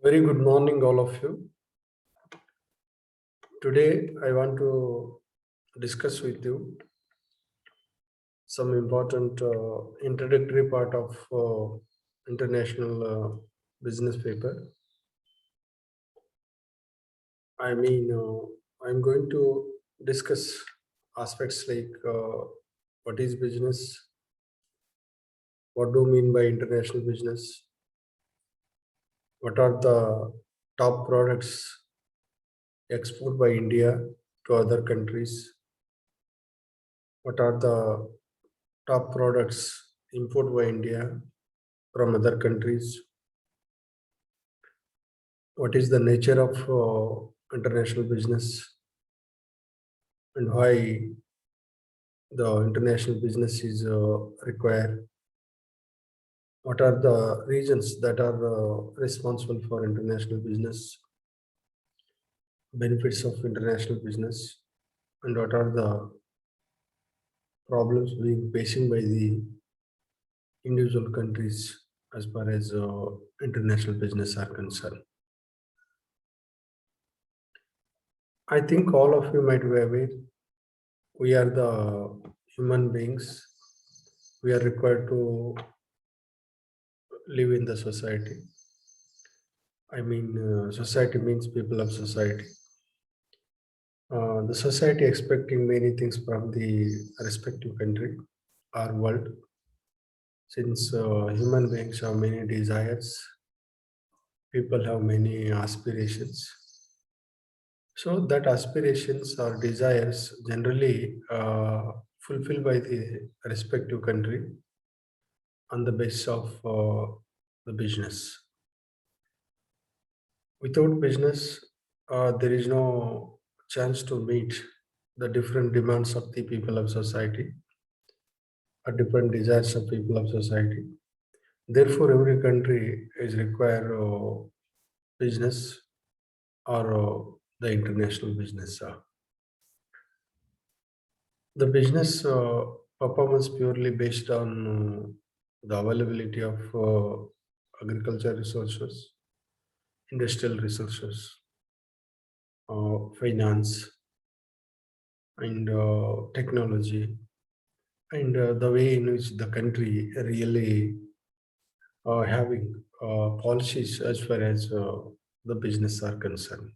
Very good morning, all of you. Today, I want to discuss with you some important introductory part of international business paper. I mean, I'm going to discuss aspects like what is business, what do you mean by international business, what are the top products exported by India to other countries, what are the top products imported by India from other countries, what is the nature of international business and why the international business is required, what are the regions that are responsible for international business, benefits of international business, and what are the problems being facing by the individual countries as far as international business are concerned. I think all of you might be aware we are the human beings. We are required to live in the society. I mean, society means people of society. The society expecting many things from the respective country or world. Since human beings have many desires, people have many aspirations. So that aspirations or desires generally fulfilled by the respective country on the basis of the business. Without business, there is no chance to meet the different demands of the people of society or different desires of people of society. Therefore, every country is require business or the international business. The business performance purely based on the availability of agriculture resources, industrial resources, finance, and technology, and the way in which the country really having policies as far as the business are concerned.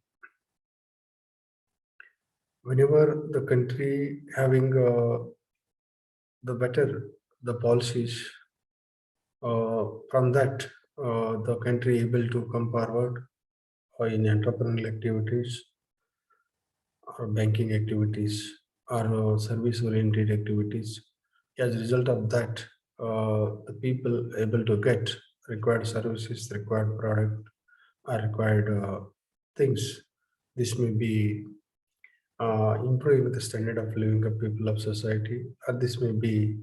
Whenever the country having the better the policies, from that the country able to come forward in entrepreneurial activities or banking activities or service oriented activities. As a result of that, the people able to get required services, required product, or required things. This may be improving the standard of living of people of society, or this may be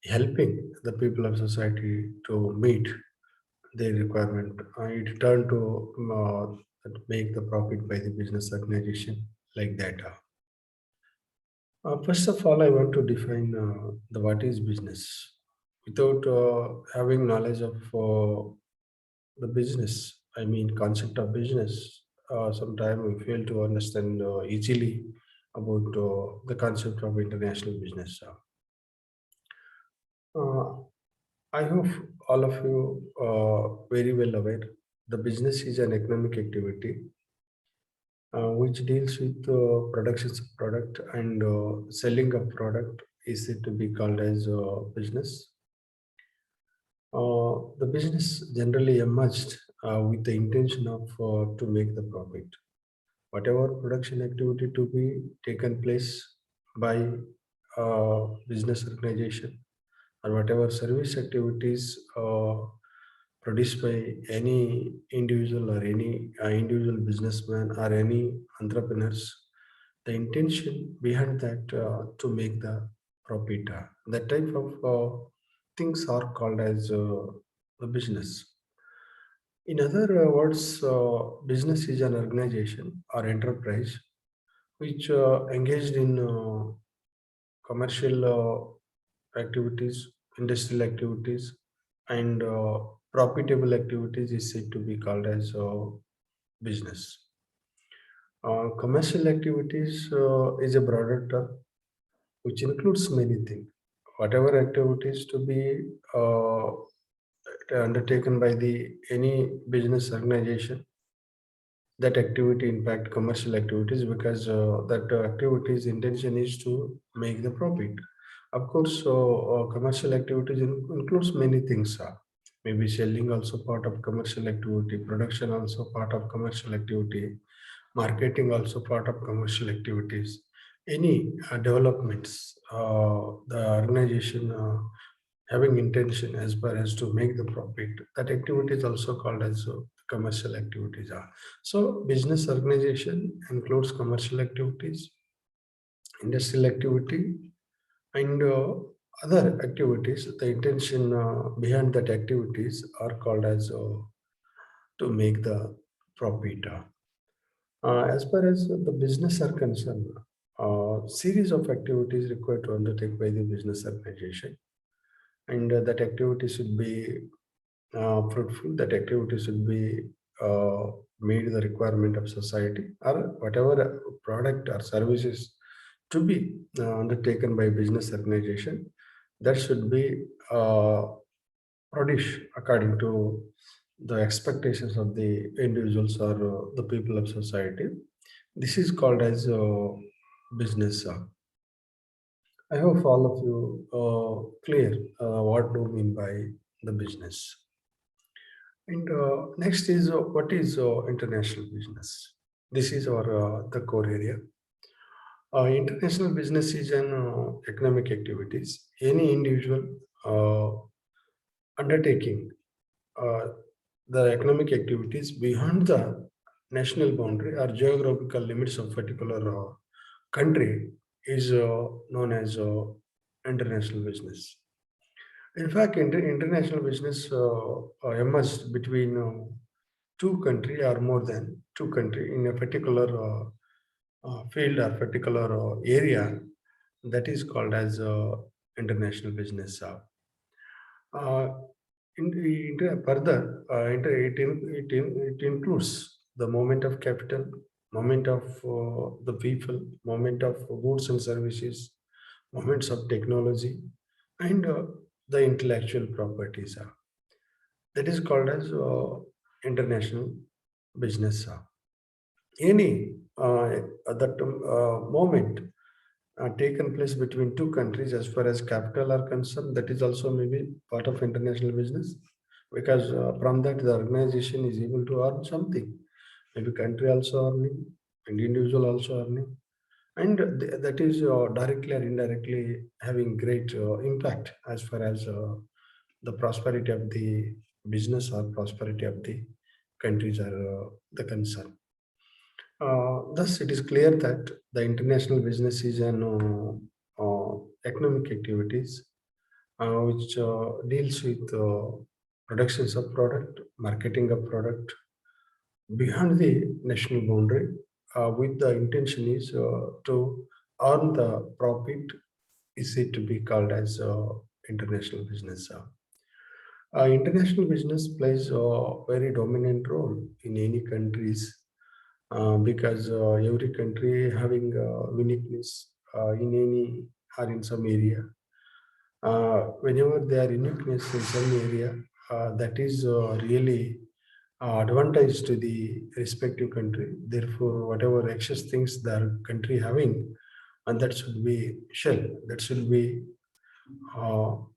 helping the people of society to meet their requirement. It turn to make the profit by the business organization like that. First of all, I want to define the what is business. Without having knowledge of the business, I mean concept of business, sometimes we fail to understand easily about the concept of international business. Uh, I hope all of you very well aware the business is an economic activity which deals with production of product and selling of product is said to be called as business. The business generally emerged with the intention of to make the profit. Whatever production activity to be taken place by business organization or whatever service activities produced by any individual or any individual businessman or any entrepreneurs, the intention behind that to make the profit. That type of things are called as the business. In other words, business is an organization or enterprise which engaged in commercial activities, industrial activities, and profitable activities is said to be called as business. Commercial activities is a broader term which includes many things. Whatever activities to be undertaken by the any business organization, that activity impact commercial activities because that activity's intention is to make the profit. Of course, commercial activities includes many things. Maybe selling also part of commercial activity, production also part of commercial activity, marketing also part of commercial activities. Any developments, the organization having intention as far as to make the profit, that activity is also called as commercial activities are. So business organization includes commercial activities, industrial activity, and other activities. The intention behind that activities are called as to make the profit. As far as the business are concerned, series of activities required to undertake by the business organization, and that activity should be fruitful. That activity should be uh, meet the requirement of society, or whatever product or services to be undertaken by business organization, that should be produced according to the expectations of the individuals or the people of society. This is called as business. I hope all of you clear what do mean by the business. And next is what is international business. This is our the core area. International business is an economic activities. Any individual undertaking uh, the economic activities beyond the national boundary or geographical limits of particular country is known as international business. In fact, international business emerged between two country or more than two country in a particular field or particular area, that is called as international business. Uh, Further, it includes the movement of capital, movement of the people, movement of goods and services, movements of technology, and the intellectual properties. That is called as international business. Any that moment taken place between two countries as far as capital are concerned, that is also maybe part of international business, because from that the organization is able to earn something. Maybe country also earning and individual also earning, and that is directly or indirectly having great impact as far as the prosperity of the business or prosperity of the countries are the concern. Thus, it is clear that the international business is an economic activities which deals with productions of product, marketing of product beyond the national boundary, with the intention is to earn the profit. Is it to be called as international business? International business plays a very dominant role in any countries because every country having uniqueness in any or in some area. Whenever there are uniqueness in some area, that is really advantage to the respective country. Therefore, whatever excess things the country having, and that should be shell, that should be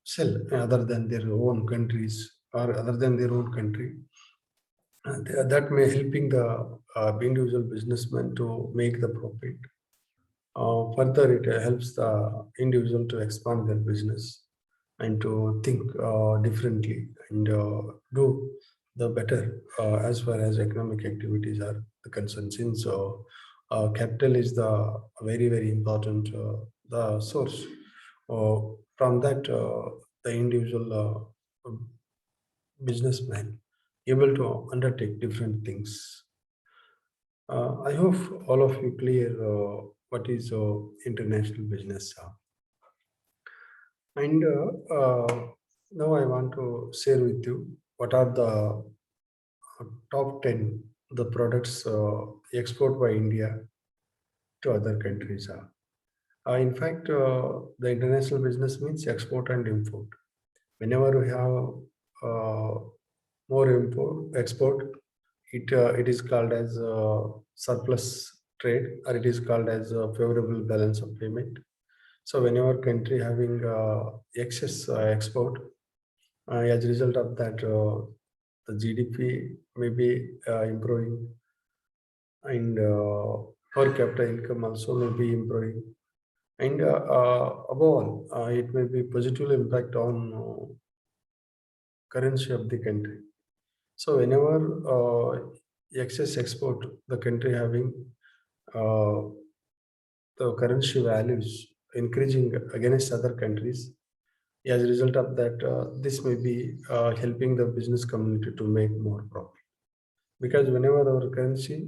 sell other than their own countries or other than their own country. That may helping the individual businessman to make the profit. Further, it helps the individual to expand their business and to think differently and do the better as far as economic activities are concerned. Since capital is the very very important the source. From that, the individual businessman able to undertake different things. I hope all of you clear what is international business. And now I want to share with you what are the top 10 the products export by India to other countries. In fact, the international business means export and import. Whenever we have more import export, it is called as surplus trade, or it is called as favorable balance of payment. So whenever country having excess export, as a result of that, the GDP may be improving, and per capita income also may be improving, and above all, it may be positive impact on currency of the country. So whenever excess export, the country having uh, the currency values increasing against other countries, as a result of that, this may be helping the business community to make more profit. Because whenever our currency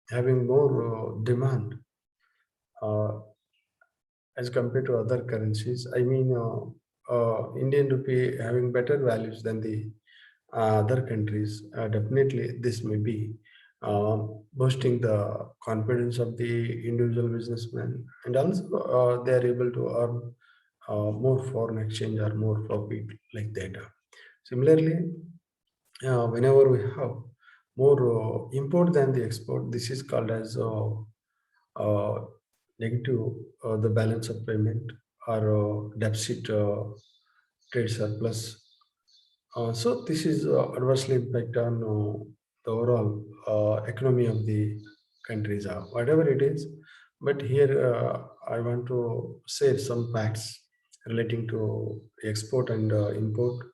having more demand uh, as compared to other currencies, I mean, Indian rupee having better values than the other countries, definitely this may be boosting the confidence of the individual businessman, and also they are able to earn more foreign exchange or more profit like that. Similarly, whenever we have more import than the export, this is called as uh, negative the balance of payment, or deficit trade surplus. So this is adversely impact on the overall economy of the countries, whatever it is. But here I want to say some facts relating to export and import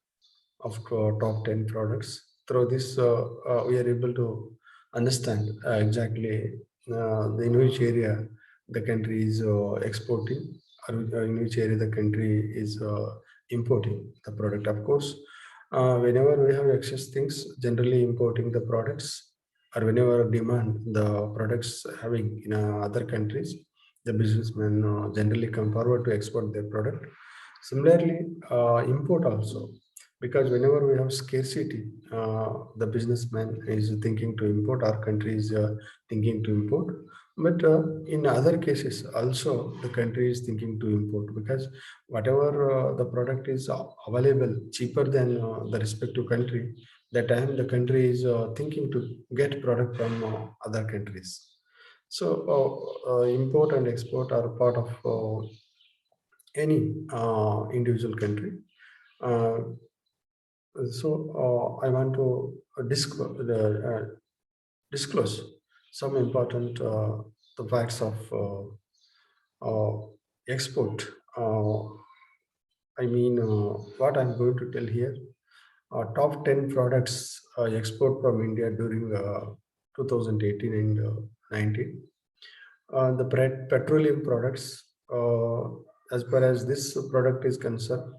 of top 10 products. Through this, we are able to understand exactly in which area the country is exporting, or in which area the country is importing the product. Of course, whenever we have excess things, generally importing the products, or whenever demand the products having in other countries, the businessmen generally come forward to export their product. Similarly, import also, because whenever we have scarcity, the businessman is thinking to import, our country is thinking to import. But in other cases also, the country is thinking to import, because whatever the product is available cheaper than the respective country, that time the country is thinking to get product from other countries. So import and export are part of any individual country. uh, so I want to disclose some important the facts of export. What I'm going to tell here: top 10 products export from India during 2018 and 19. The petroleum products, as far as this product is concerned,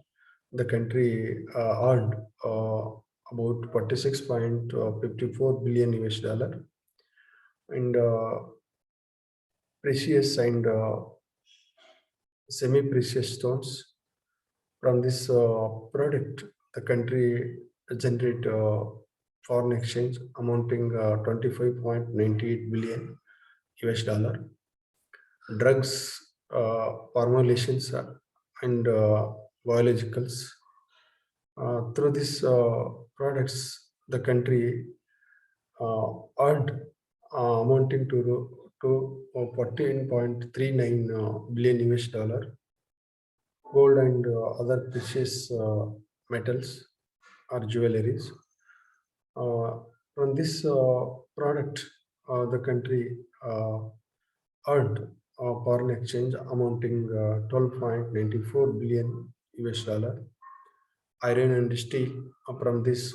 the country earned about 46.54 billion US dollar, and precious and semi-precious stones. From this product, the country generate foreign exchange amounting 25.98 billion US dollar. Drugs, formulations, and biologicals. Through these products, the country earned amounting to 14.39 billion US dollar. Gold and other precious metals or jewelries. Uh, from this product, the country earned foreign exchange amounting 12.94 billion US dollar. Iron and steel, from this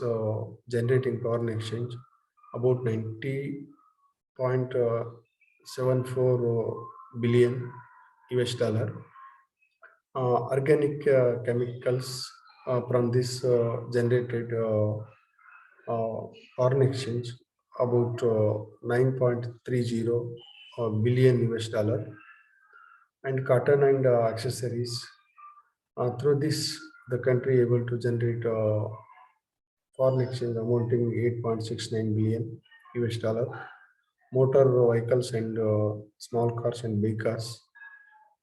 generating foreign exchange about 90.74 billion US dollar. Organic chemicals, from this generated foreign exchange about 9.30 billion US dollar. And cotton and accessories, through this the country able to generate foreign exchange amounting 8.69 billion. US dollar. Motor vehicles and small cars and big cars.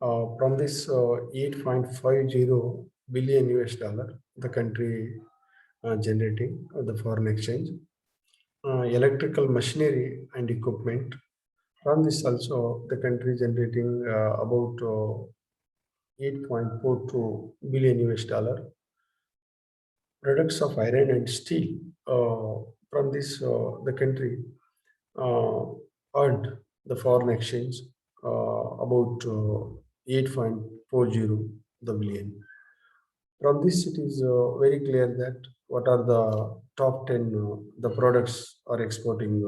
From this 8.50 billion US dollar, the country generating the foreign exchange. Electrical machinery and equipment. From this also, the country generating about 8.42 billion US dollar. Products of iron and steel. From this, the country uh, earned the foreign exchange about 8.40 the billion. From this, it is very clear that what are the top 10 the products are exporting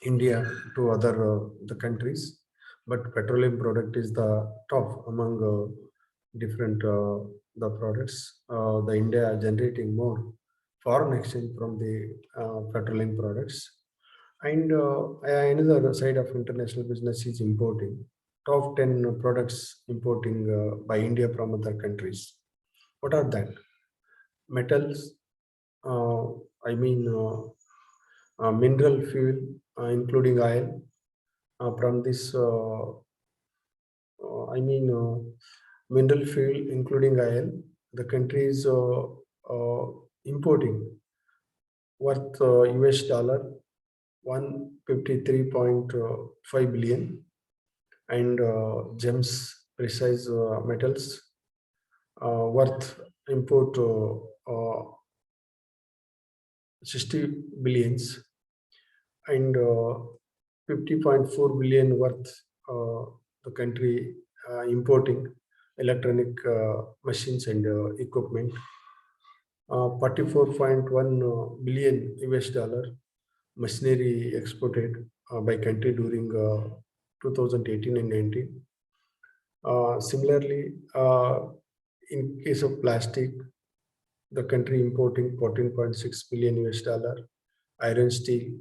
India to other the countries, but petroleum product is the top among different the products. The India are generating more foreign exchange from the petroleum products. And another side of international business is importing. Top 10 products importing by India from other countries. What are that? Metals, uh, I mean mineral fuel, including oil. From this, I mean mineral fuel, including oil, the country is importing worth US dollar 153.5 billion, and gems, precise metals, worth import 60 billions, and 50.4 billion worth the country importing electronic machines and equipment. 44.1 billion US dollar machinery exported by country during 2018 and 19. Similarly, in case of plastic, the country importing 14.6 billion US dollar. Iron steel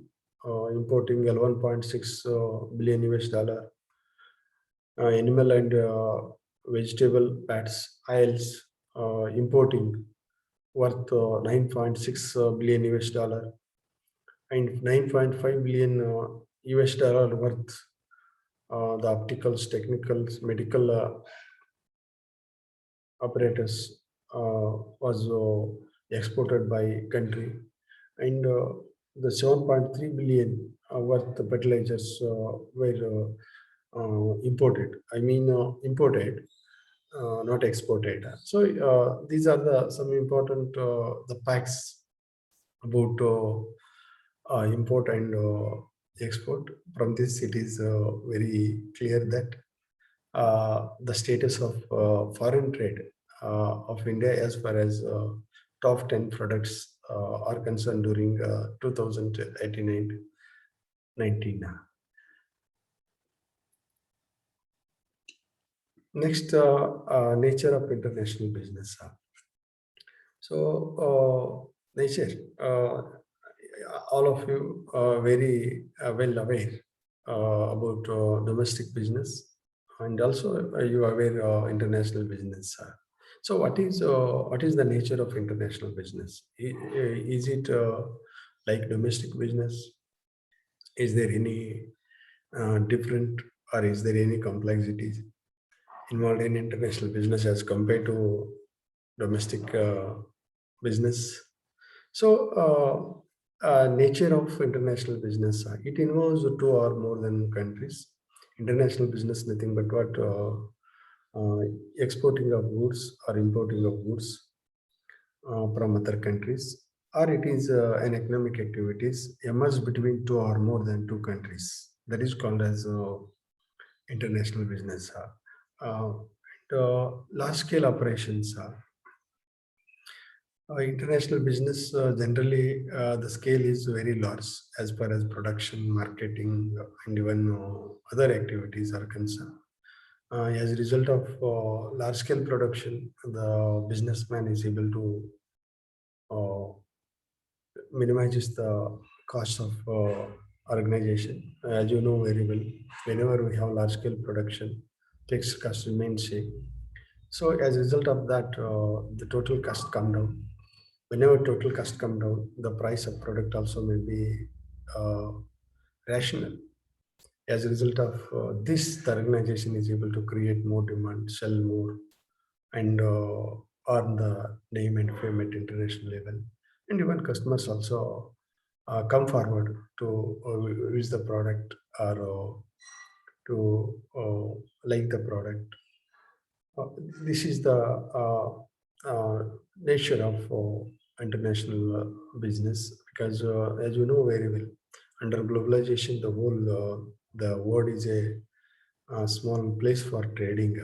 importing 11.6 billion US dollar. Animal and vegetable fats, oils importing worth 9.6 billion US dollar, and 9.5 billion US dollar worth the opticals, technicals, medical apparatus was exported by country, and the 7.3 billion worth the fertilizers were imported. I mean imported, not exported. So these are the some important the facts about import and export. From this, it is very clear that the status of foreign trade of India as far as top 10 products are concerned during 2018 and 19. Next, nature of international business. So, nature, all of you are very well aware about domestic business, and also you are aware international business. So, what is the nature of international business? Is it like domestic business? Is there any different, or is there any complexities involved in international business as compared to domestic business? So, nature of international business, it involves two or more than countries. International business, nothing but what exporting of goods or importing of goods from other countries, or it is an economic activities emerged between two or more than two countries. That is called as international business. Large scale operations. International business generally the scale is very large as far as production, marketing, and even other activities are concerned. As a result of large scale production, the businessman is able to uh, minimizes the cost of organization. As you know very well, whenever we have large scale production, fixed cost remains same. So as a result of that, the total cost come down. Whenever total cost come down, the price of product also may be rational. As a result of this, the organization is able to create more demand, sell more, and earn the name and fame at international level. And even customers also come forward to use the product or to like the product. Uh, this is the nature of international business because, as you know very well, under globalization, the world is a small place for trading.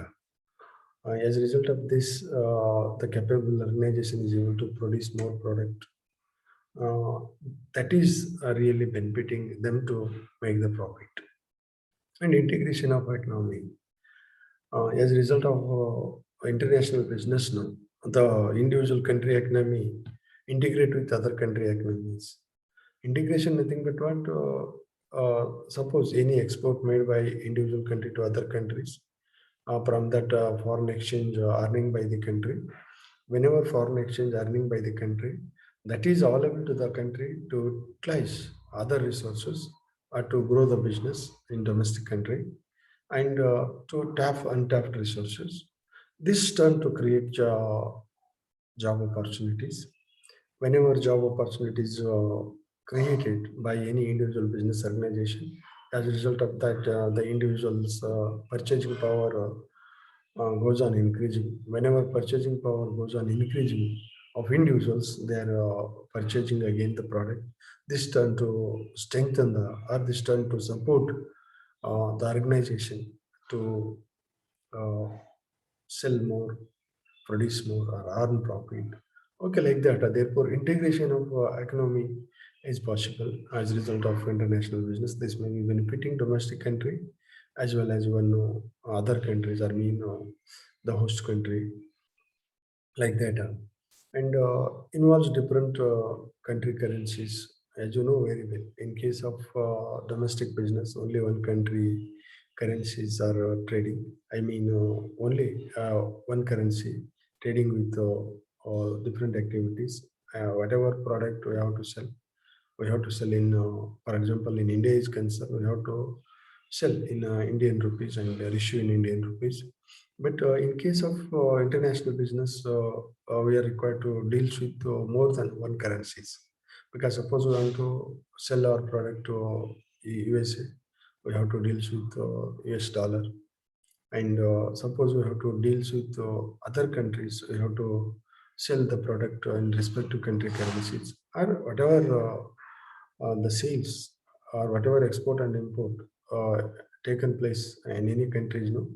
As a result of this, the capable organization is able to produce more product. Uh, that is really benefiting them to make the profit. And integration of economy. As a result of international business now, the individual country economy integrate with other country economies. Integration nothing but what suppose any export made by individual country to other countries from that foreign exchange earning by the country. Whenever foreign exchange earning by the country, that is available to the country to utilize other resources to grow the business in domestic country and to tap untapped resources. This turn to create job opportunities. Whenever job opportunities created by any individual business organization, as a result of that, the individual's purchasing power goes on increasing. Whenever purchasing power goes on increasing of individuals, they are purchasing again the product. This turn to strengthen the or this turn to support the organization to uh, sell more, produce more, or earn profit. Okay, like that. Therefore, integration of economy is possible as a result of international business. This may be benefiting domestic country as well as even other countries. I mean, the host country, like that. And involves different country currencies, as you know very well. In case of domestic business, only one country currencies are trading. I mean, only one currency trading with different activities. Whatever product we have to sell in, for example, in India is concerned, we have to sell in Indian rupees and issue in Indian rupees. But in case of international business, we are required to deal with more than one currencies. Because suppose we want to sell our product to USA, we have to deal with US dollar. And suppose we have to deal with other countries, we have to sell the product in respect to country currencies or whatever the sales or whatever export and import taken place in any countries, no,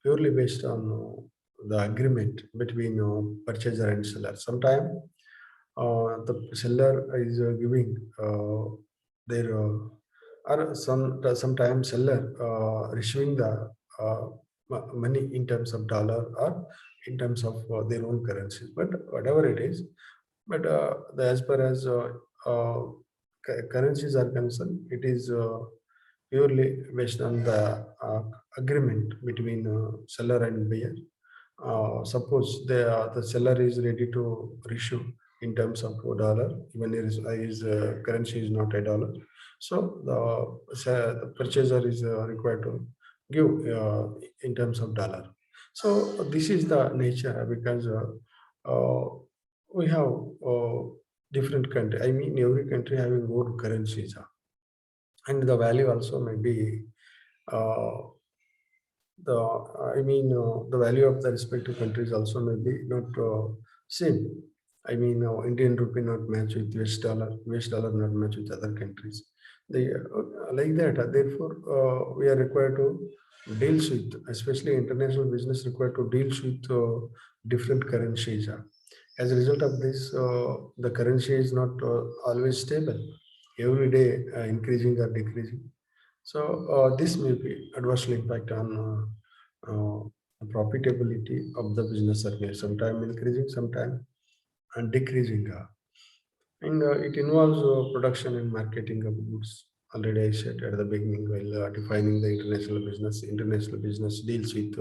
purely based on the agreement between purchaser and seller. Sometimes the seller is giving their or sometimes seller receiving the uh, money in terms of dollar or in terms of their own currencies. But whatever it is, but as far as uh, currencies are concerned, it is purely based on the agreement between seller and buyer. Suppose the seller is ready to issue in terms of dollar, even his currency is not a dollar. So the purchaser is required to give in terms of dollar. So this is the nature because we have different country. I mean, every country having own currencies, and the value also may be uh, the I mean the value of the respective countries also may be not same. I mean, Indian rupee not match with US dollar, US dollar not match with other countries. They like that. Therefore, we are required to deal with, especially international business, required to deal with different currencies. As a result of this, the currency is not always stable. Every day, increasing or decreasing. So this may be adversely impact on profitability of the business circle. Sometime increasing, sometime and decreasing. And it involves production and marketing of goods. Already I said at the beginning while defining the international business. International business deals with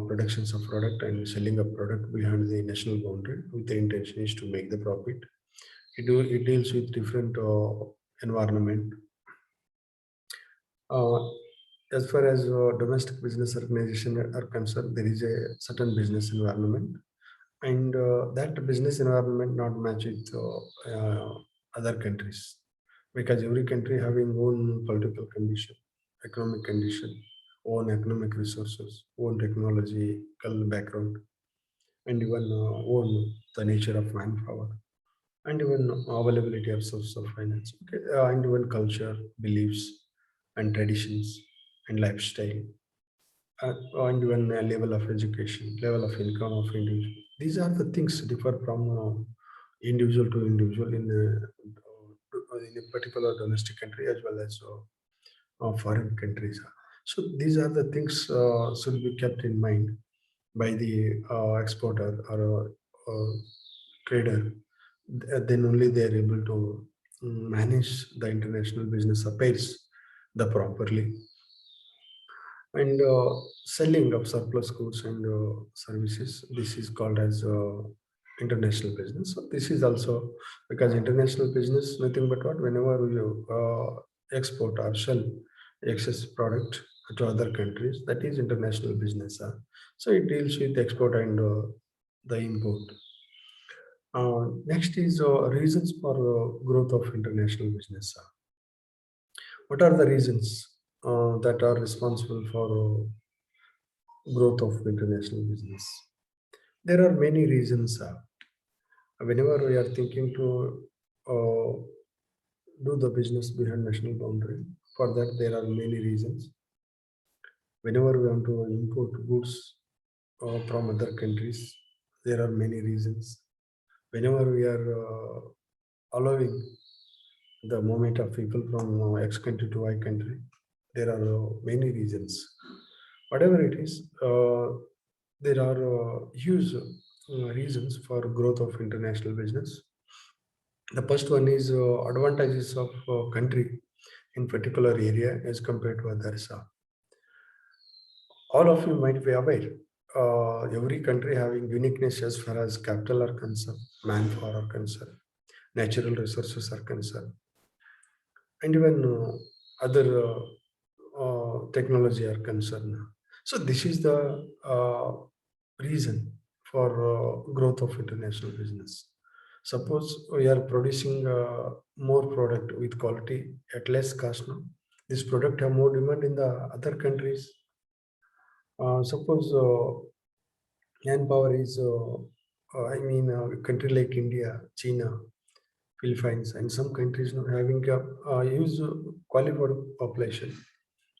productions of product and selling a product behind the national boundary with the intention is to make the profit. It deals with different environment. Uh, as far as domestic business organization are concerned, there is a certain business environment, and that business environment not match with other countries, because every country having own political condition, economic condition, own economic resources, own technological background, and even own the nature of manpower, and even availability of source of finance, okay? And even culture, beliefs, and traditions, and lifestyle, and even a level of education, level of income of individual. These are the things differ from individual to individual in a particular domestic country as well as foreign countries. So these are the things should be kept in mind by the exporter or trader. Then only they are able to manage the international business affairs the properly, and selling of surplus goods and services. This is called as international business. So this is also because international business nothing but what, whenever you export or sell excess product to other countries, that is international business. So it deals with export and the import. Next is reasons for growth of international business. What are the reasons that are responsible for growth of international business? There are many reasons. Whenever we are thinking to uh, do the business behind national boundary, for that there are many reasons. Whenever we want to import goods from other countries, there are many reasons. Whenever we are allowing the movement of people from X country to Y country, there are many reasons. Whatever it is, there are huge reasons for growth of international business. The first one is advantages of country in particular area as compared to others. All of you might be aware. Every country having uniqueness as far as capital are concerned, manpower are concerned, natural resources are concerned, and even other technology are concerned. So this is the reason for growth of international business. Suppose we are producing more product with quality at less cost now. This product have more demand in the other countries. Suppose manpower is, a country like India, China, Philippines, and some countries now having a huge qualified population,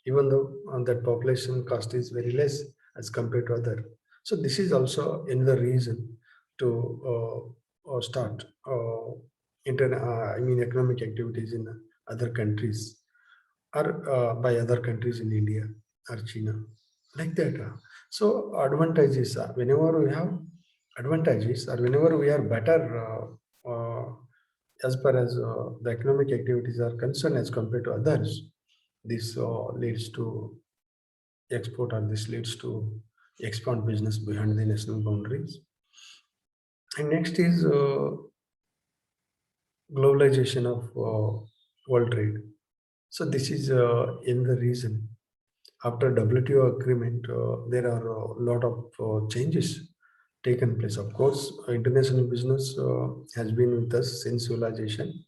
even though that population cost is very less as compared to other. So this is also another reason to start economic activities in other countries, or by other countries in India or China, like that. So advantages, whenever we have advantages or whenever we are better as far as the economic activities are concerned as compared to others, this leads to export, or this leads to expand business behind the national boundaries. And next is globalization of world trade. So this is in the reason after WTO agreement, there are a lot of changes taken place. Of course, international business has been with us since civilization,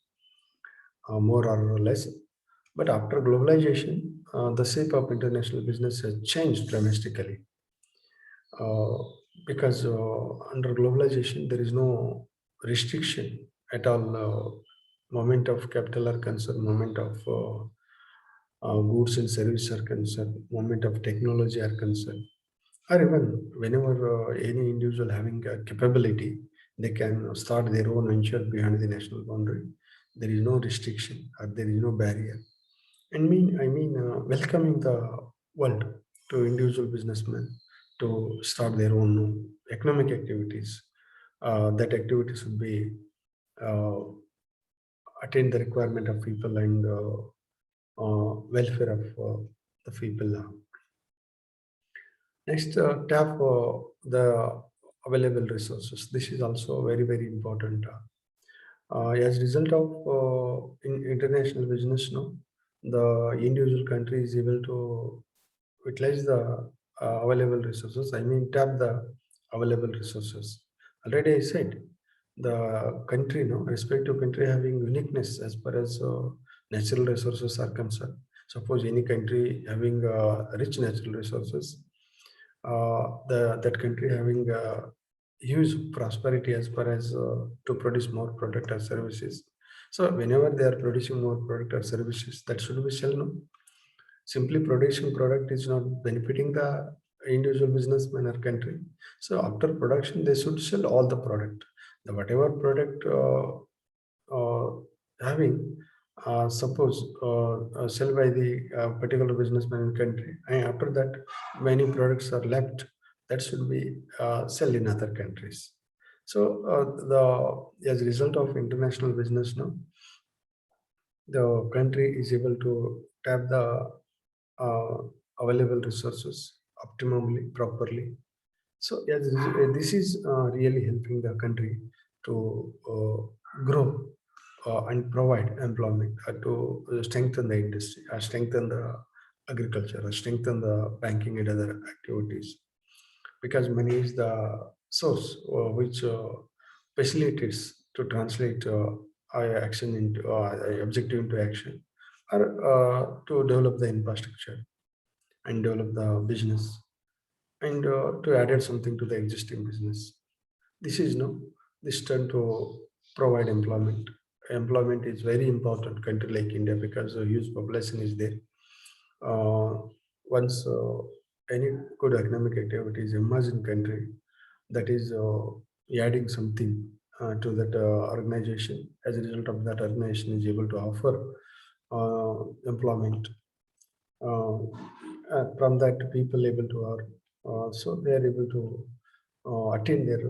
more or less. But after globalization, the shape of international business has changed dramatically. Uh, because under globalization, there is no restriction at all. Moment of capital are concerned, moment of goods and service are concerned, moment of technology are concerned, or even whenever any individual having a capability, they can start their own venture behind the national boundary. There is no restriction or there is no barrier. And welcoming the world to individual businessmen to start their own economic activities. That activity should be uh, attain the requirement of people and welfare of the people. Next, tap the available resources. This is also very, very important. As a result of international business, no, the individual country is able to utilize the available resources. I mean, tap the available resources. Already I said the country, no, respective country having uniqueness as far as natural resources are concerned. Suppose any country having rich natural resources, that country having huge prosperity as far as to produce more product or services. So whenever they are producing more product or services, that should be sell, no? Simply producing product is not benefiting the individual businessman or country. So after production, they should sell all the product. The whatever product having, suppose sell by the particular businessman in country, and after that, many products are left that should be sell in other countries. So the as a result of international business, no, the country is able to tap the uh, available resources optimally, properly. So yes, this is really helping the country to grow and provide employment, to strengthen the industry, strengthen the agriculture, strengthen the banking and other activities. Because money is the source which facilitates to translate action into objective into action, or to develop the infrastructure and develop the business, and to add something to the existing business. This is no, this turn to provide employment. Employment is very important country like India because a huge population is there. Uh, Once any good economic activity is emerged in country, that is adding something to that organization. As a result of that, organization is able to offer employment. Uh, from that, people able to earn. So they are able to attain their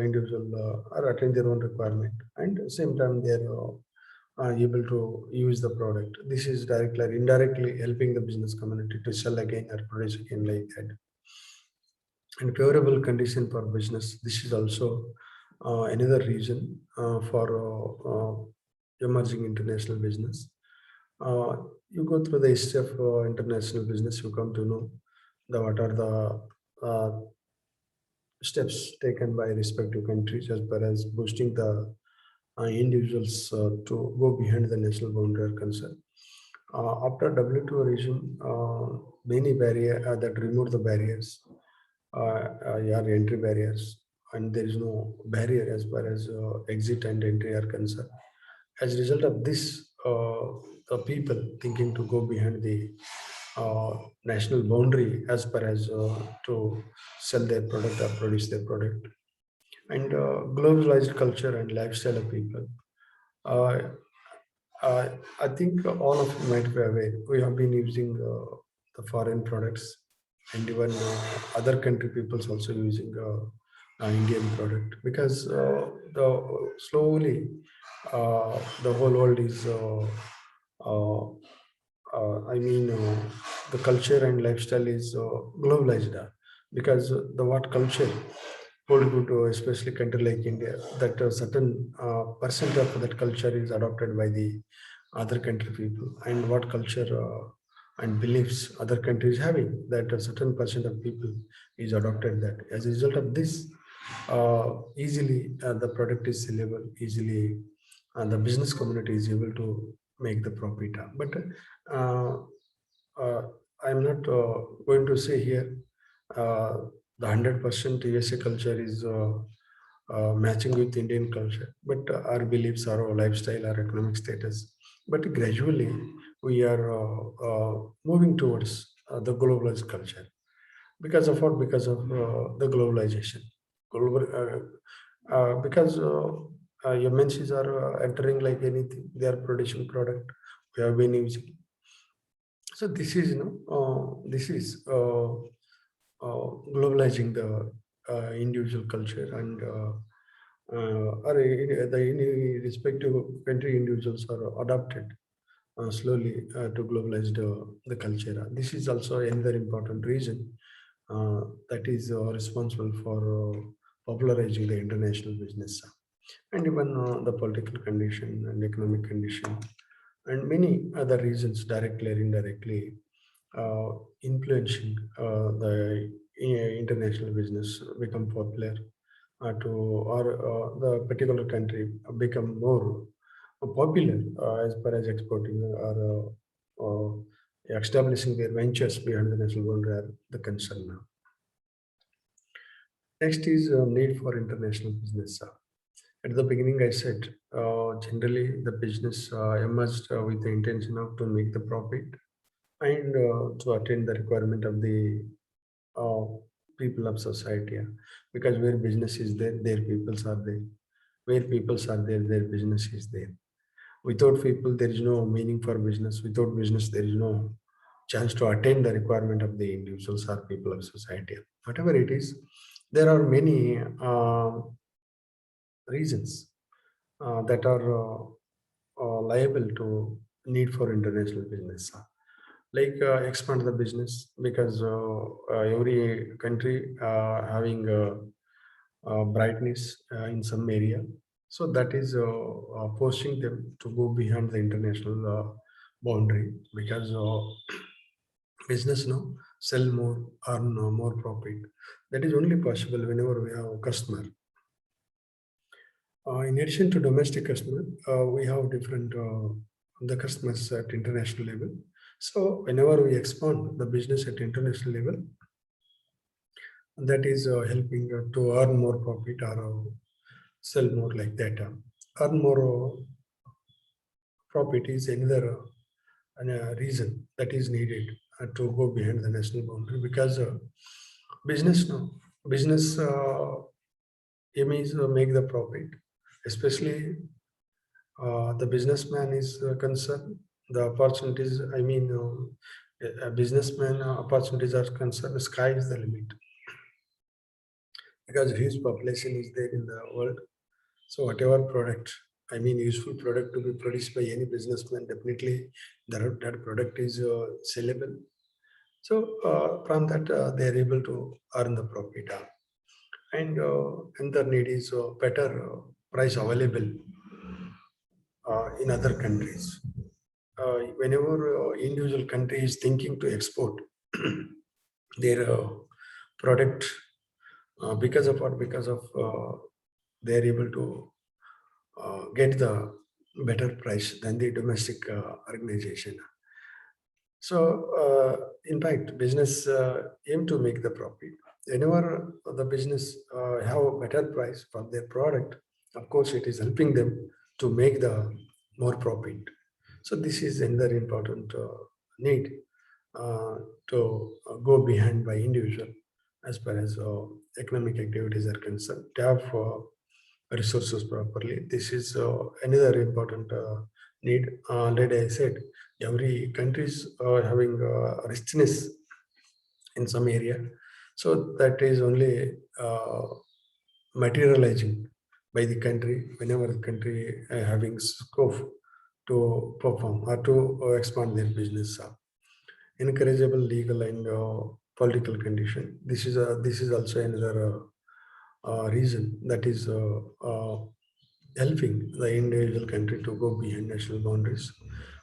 individual or attain their own requirement, and at the same time they are able to use the product. This is directly or indirectly helping the business community to sell again or produce again like that. And favorable condition for business. This is also another reason for emerging international business. Uh, you go through the history of international business, you come to know the what are the steps taken by respective countries as far as boosting the individuals to go behind the national boundary are concerned. After WTO regime, many barrier that remove the barriers, yeah, entry barriers, and there is no barrier as far as exit and entry are concerned. As a result of this, the people thinking to go behind the national boundary as far as to sell their product or produce their product, and globalized culture and lifestyle of people. Uh, I think all of you might be aware. We have been using the foreign products, and even other country peoples also using Indian product because the slowly the whole world is. Uh, I mean, the culture and lifestyle is globalized because the what culture hold good, especially country like India, that a certain percent of that culture is adopted by the other country people, and what culture and beliefs other countries having, that a certain percent of people is adopted that. As a result of this, easily the product is sellable, easily the business community is able to make the profit. But uh, uh, I'm not going to say here uh, the 100% USA culture is matching with Indian culture, but our beliefs, our lifestyle, our economic status. But gradually, we are moving towards the globalized culture because of what? Because of the globalization. Global, because MNCs are entering like anything, they are producing product. We have been using. So this is, this is globalizing the individual culture, and or the any respective country individuals are adopted slowly to globalize the culture. This is also another important reason that is responsible for popularizing the international business. and even the political condition and economic condition, and many other reasons directly or indirectly uh, influencing the international business become popular to or the particular country become more popular as far as exporting or establishing their ventures beyond the national boundary are the concern now. Next is need for international business. At the beginning, I said generally the business emerged with the intention of to make the profit and to attain the requirement of the uh, people of society. Because where business is there, their peoples are there. Where peoples are there, their business is there. Without people, there is no meaning for business. Without business, there is no chance to attain the requirement of the individuals or people of society. Whatever it is, there are many reasons that are liable to need for international business. Like expand the business because every country having brightness in some area, so that is forcing them to go behind the international boundary because business now sell more, earn more profit. That is only possible whenever we have a customer. In addition to domestic customer, we have different the customers at international level. So whenever we expand the business at international level, that is helping to earn more profit or sell more like that. Earn more profit is another reason that is needed to go behind the national boundary because business now business aim is make the profit, especially the businessman is concerned, the opportunities, I mean, a businessman opportunities are concerned, the sky is the limit because huge population is there in the world. So whatever product, I mean, useful product to be produced by any businessman, definitely that product is sellable. So from that, they are able to earn the profit. And the need is better price available in other countries. Whenever individual country is thinking to export their product, because of what? Because of they are able to get the better price than the domestic organization. So, in fact, business aim to make the profit. Whenever the business have a better price for their product, of course, it is helping them to make the more profit. So this is another important need uh, to go behind by individual as far as economic activities are concerned. To have resources properly. This is another important need. Already I said every country is having richness in some area, so that is only materializing by the country whenever the country having scope to perform or to expand their business. Encourageable legal and political condition. This is also another reason that is helping the individual country to go behind national boundaries.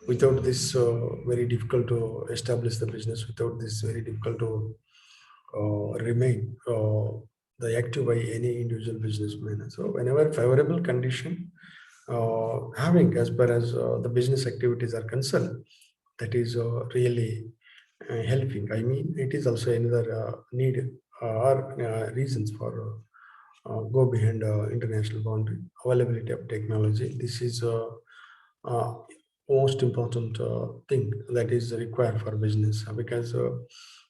Without this, very difficult to establish the business. Without this, very difficult to remain the active by any individual businessman. So, whenever favorable condition having as far as the business activities are concerned, that is really helping. I mean, it is also another need or reasons for go behind international boundary. Availability of technology. This is uh, most important thing that is required for business because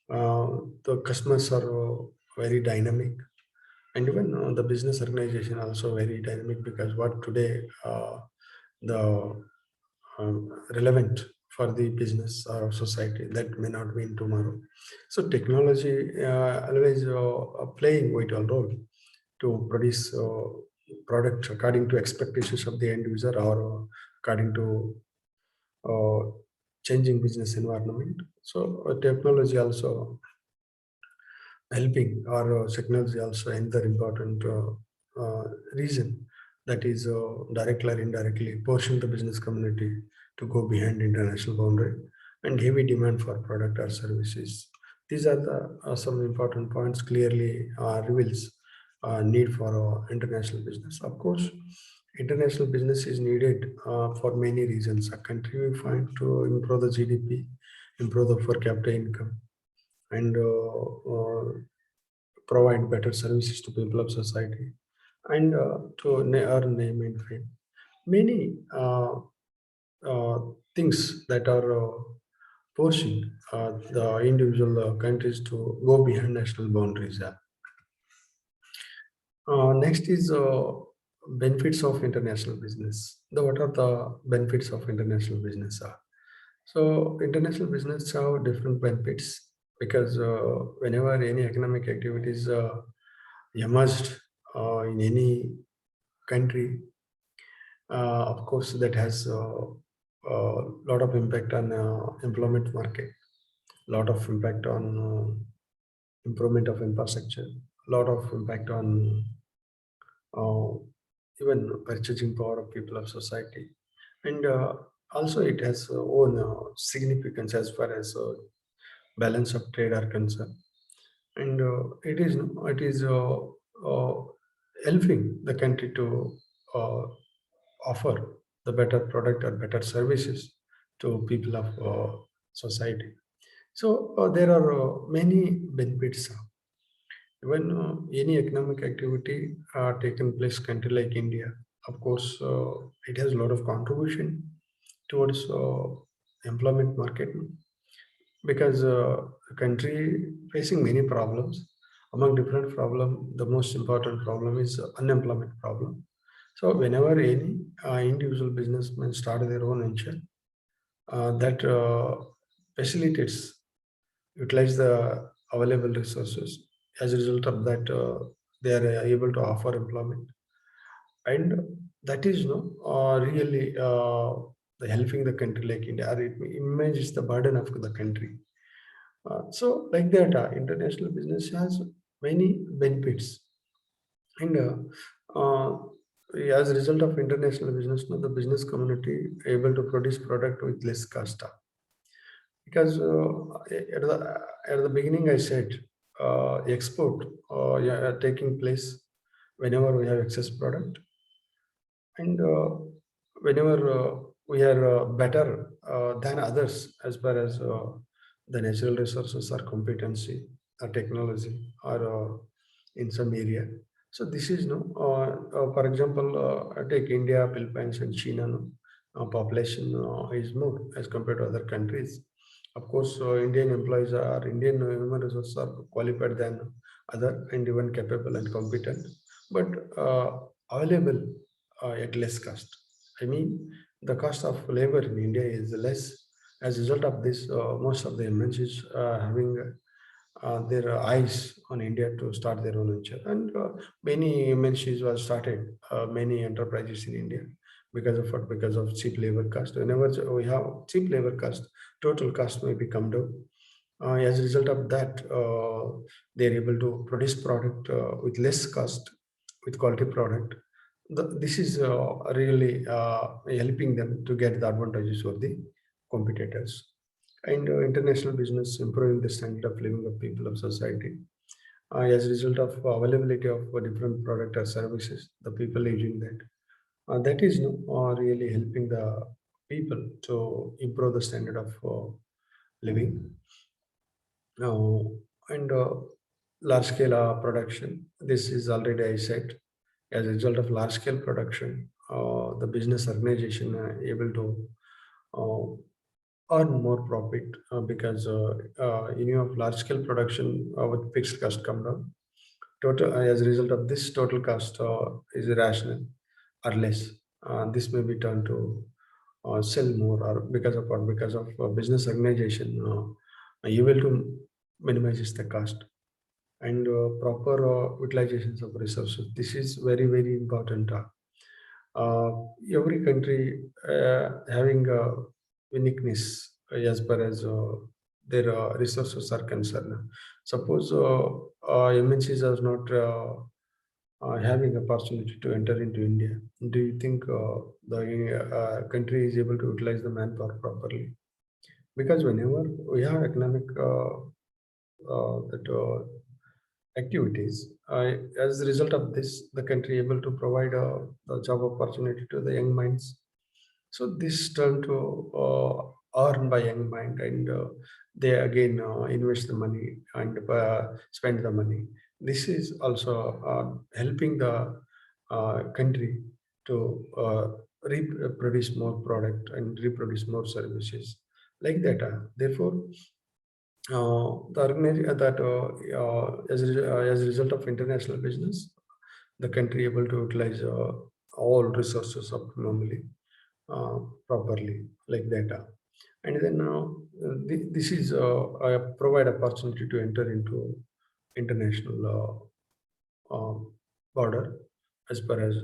the customers are very dynamic, and even the business organization also very dynamic because what today the relevant for the business or society that may not be in tomorrow. So technology always playing vital role to produce product according to expectations of the end user or according to uh, changing business environment. So technology also helping or technology also another important reason that is directly or indirectly pushing the business community to go behind international boundary and heavy demand for product or services. These are the some important points clearly reveals need for international business. Of course, international business is needed for many reasons. A country we find to improve the GDP, improve the per capita income, and provide better services to people of society, and to earn name and fame. Many uh, things that are forcing the individual countries to go behind national boundaries. Next is benefits of international business. What are the benefits of international business? So international business have different benefits because whenever any economic activities emerged in any country, of course, that has a lot of impact on employment market, lot of impact on improvement of infrastructure, lot of impact on uh, even purchasing power of people of society, and also it has own significance as far as balance of trade are concerned, and it is uh, helping the country to uh, offer the better product or better services to people of society. So there are many benefits. When any economic activity taken place country like India, of course, it has a lot of contribution towards employment market because a country facing many problems. Among different problem, the most important problem is unemployment problem. So whenever any individual businessman start their own venture, that facilitates utilize the available resources. As a result of that, they are able to offer employment, and that is really helping the country like India. Or it manages the burden of the country. So like that, international business has many benefits, and as a result of international business, the business community able to produce product with less cost. Because at the beginning I said export yeah, taking place whenever we have excess product, and whenever we are better than others as far as the natural resources or competency or technology or in some area. So this is no for example, take India, Philippines and China, no? Population is more as compared to other countries. Of course, Indian employees are Indian human resources are qualified than other and even capable and competent, but available at less cost. I mean, the cost of labor in India is less. As a result of this, most of the MNCs having their eyes on India to start their own venture, and many MNCs were started, many enterprises in India because of what? Because of cheap labor cost. Whenever we have cheap labor cost, total cost may be come down. As a result of that, they're able to produce product with less cost, with quality product. This is really helping them to get the advantages of the competitors. And international business improving the standard of living of people of society. As a result of availability of different product or services, the people using that. That is really helping the people to improve the standard of living. Now, and large scale production. This is already I said. As a result of large scale production, the business organization able to earn more profit because in view of large scale production with fixed cost come down. Total as a result of this, total cost is irrational or less. This may be turned to sell more, or because of what? Because of business organization able to minimizes the cost, and proper utilizations of resources. This is very very important. Uh, every country having a uniqueness as far as their resources are concerned. Suppose MNCs are not having opportunity to enter into India, do you think the country is able to utilize the manpower properly? Because whenever we have economic that activities, as a result of this, the country able to provide a job opportunity to the young minds. So this turn to earn by young mind, and they again invest the money and spend the money. This is also helping the country to reproduce more product and reproduce more services like that. Therefore, the organization that as a result of international business, the country able to utilize all resources optimally, properly, like data. And then this is provide opportunity to enter into international border as far as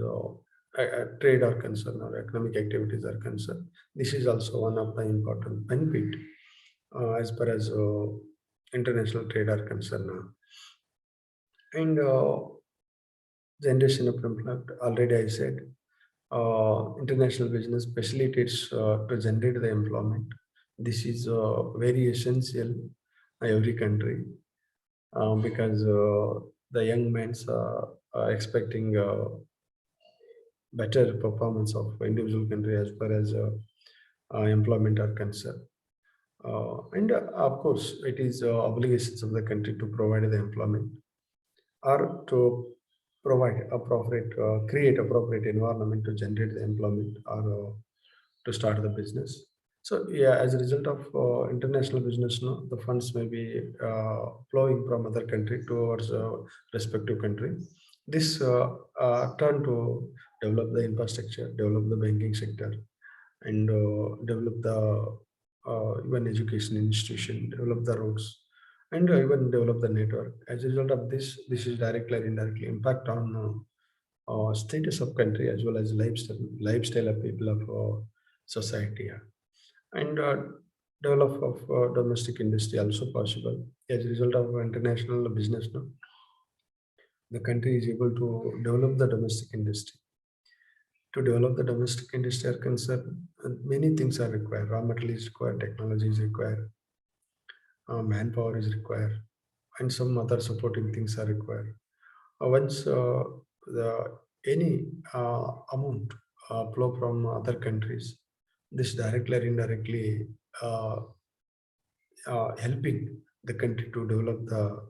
trade are concerned or economic activities are concerned. This is also one of the important benefit as far as international trade are concerned now. And generation of employment, already I said, international business facilitates to generate the employment. This is very essential in every country because the young men are expecting better performance of individual country as far as employment are concerned. And of course, it is obligations of the country to provide the employment or to provide appropriate, create appropriate environment to generate the employment or to start the business. So yeah, as a result of international business, no, the funds may be flowing from other country towards respective country. This turn to develop the infrastructure, develop the banking sector, and develop the even education institution, develop the roads, and even develop the network. As a result of this, this is directly or indirectly impact on status of country as well as lifestyle of people of society. Yeah. And develop of domestic industry also possible as a result of international business. No? The country is able to develop the domestic industry. To develop the domestic industry are concerned, many things are required. Raw material is required, technology is required, manpower is required, and some other supporting things are required. Once the any amount flow from other countries, this directly or indirectly uh, helping the country to develop the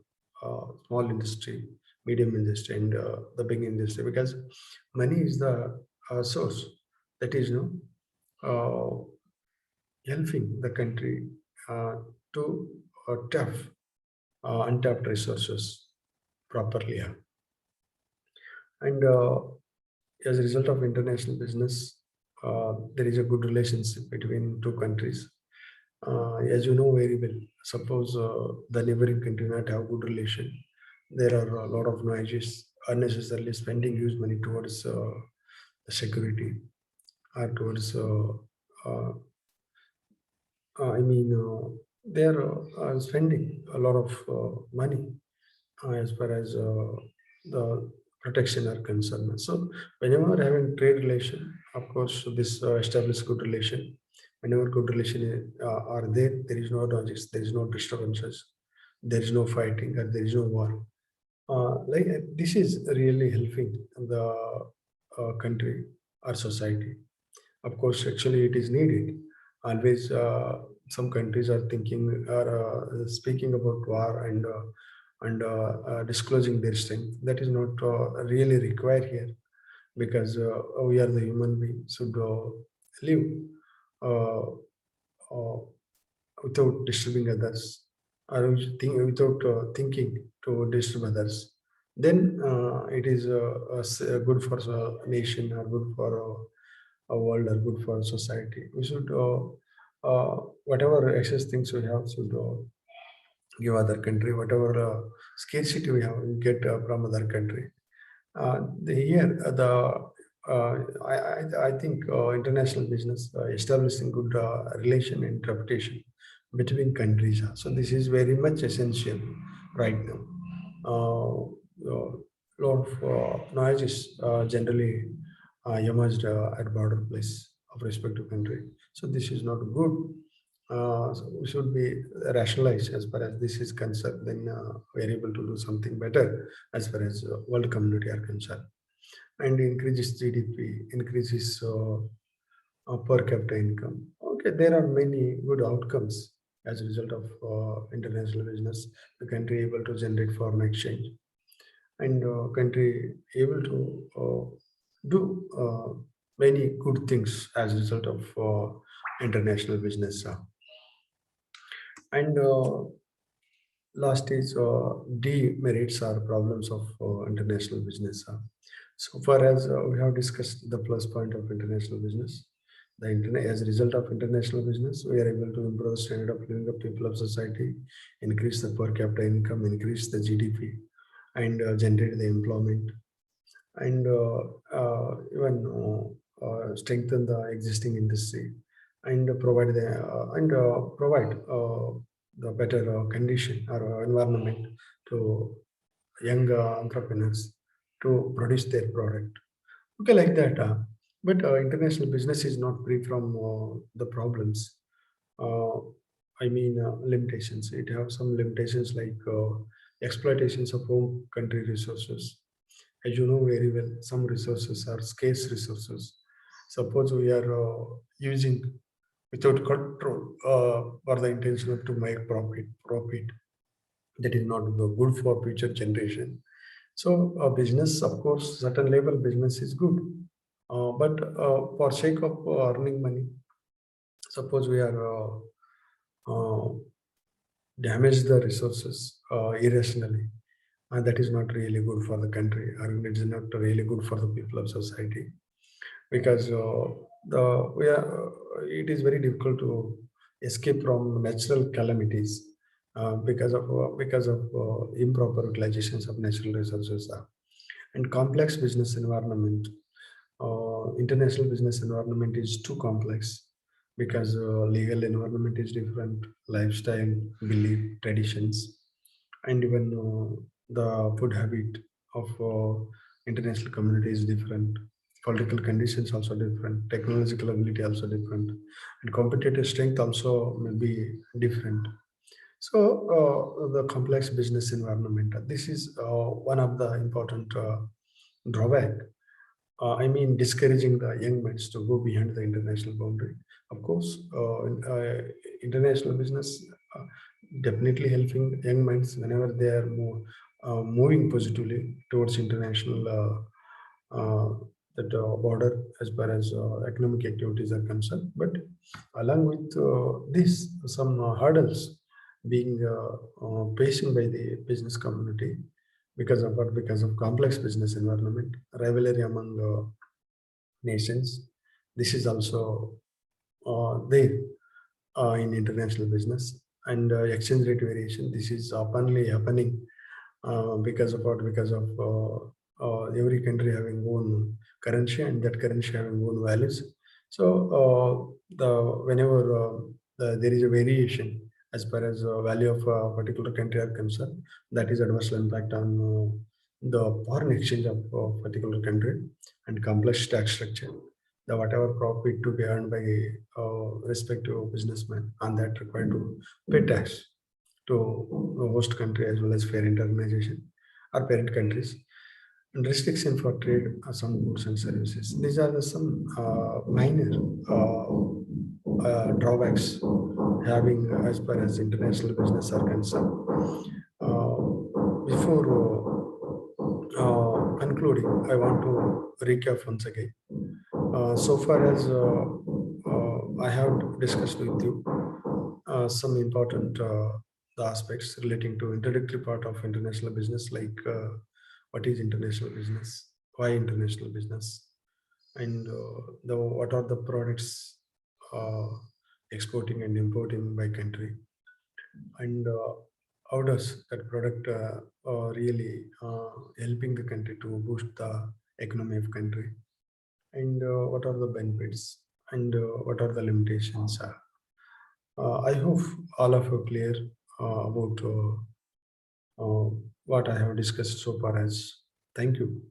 small industry, medium industry, and the big industry, because money is the source that is helping the country to tap untapped resources properly. Yeah. And as a result of international business, there is a good relationship between two countries. As you know very well, suppose the neighboring country not have good relation, there are a lot of noises, unnecessarily spending huge money towards the security or towards uh, they are spending a lot of money as far as the protection are concerned. So whenever having trade relation, of course, this establish good relation. Whenever good relation are there, there is no dodges, there is no disturbances, there is no fighting, or there is no war. This is really helping the country or society. Of course, actually, it is needed. Always, some countries are thinking or speaking about war and disclosing their strength. That is not really required here because we are the human beings should live uh, uh, without disturbing others or without thinking to disturb others. Then it is good for a nation or good for a world or good for society. We should whatever excess things we have should give other country. Whatever scarcity we have, we get from other country. Here, I think international business establishing good relation and reputation between countries. So this is very much essential right now. lot of noises generally emerged at border place of respective country. So this is not good. So we should be rationalized as far as this is concerned. Then we are able to do something better as far as world community are concerned. And increases GDP, increases per capita income. Okay, there are many good outcomes as a result of international business. The country able to generate foreign exchange, and country able to do many good things as a result of international business. And last is demerits or problems of international business. So far as we have discussed the plus point of international business, the internet as a result of international business, we are able to improve the standard of living of people of society, increase the per capita income, increase the GDP, and generate the employment, and even strengthen the existing industry, and provide the better condition or environment to young entrepreneurs to produce their product. Okay, like that. But international business is not free from the problems. Uh, limitations. It have some limitations like exploitations of home country resources. As you know very well, some resources are scarce resources. Suppose we are using without control for the intention of to make profit that is not good for future generation. So business, of course, certain level business is good, but for sake of earning money, suppose we are damage the resources irrationally, and that is not really good for the country, or it is not really good for the people of society, because the we are it is very difficult to escape from natural calamities because of improper utilizations of natural resources and complex business environment. International business environment is too complex because legal environment is different, lifestyle, belief, traditions, and even the food habit of international community is different. Political conditions also different, technological ability also different, and competitive strength also may be different. So the complex business environment, this is one of the important drawback. Discouraging the young minds to go behind the international boundary. Of course, international business uh, definitely helping young minds whenever they are moving positively towards international that border as far as economic activities are concerned. But along with this, some hurdles being facing by the business community because of what? Because of complex business environment, rivalry among nations. This is also there in international business, and exchange rate variation. This is openly happening because of what? Because of every country having own currency, and that currency having own values. So the whenever there is a variation as far as value of a particular country are concerned, that is adverse impact on the foreign exchange of particular country and complex tax structure. The whatever profit to be earned by respective businessmen, and that required to pay tax to host country as well as parent organization or parent countries, and restriction for trade of some goods and services. These are the some minor drawbacks having as far as international business are concerned. Before concluding, I want to recap once again. So far as I have discussed with you some important the aspects relating to introductory part of international business, like what is international business, why international business, and the what are the products uh, exporting and importing by country, and how does that product really helping the country to boost the economy of country, and what are the benefits, and what are the limitations. I hope all of you clear about what I have discussed so far as. Thank you.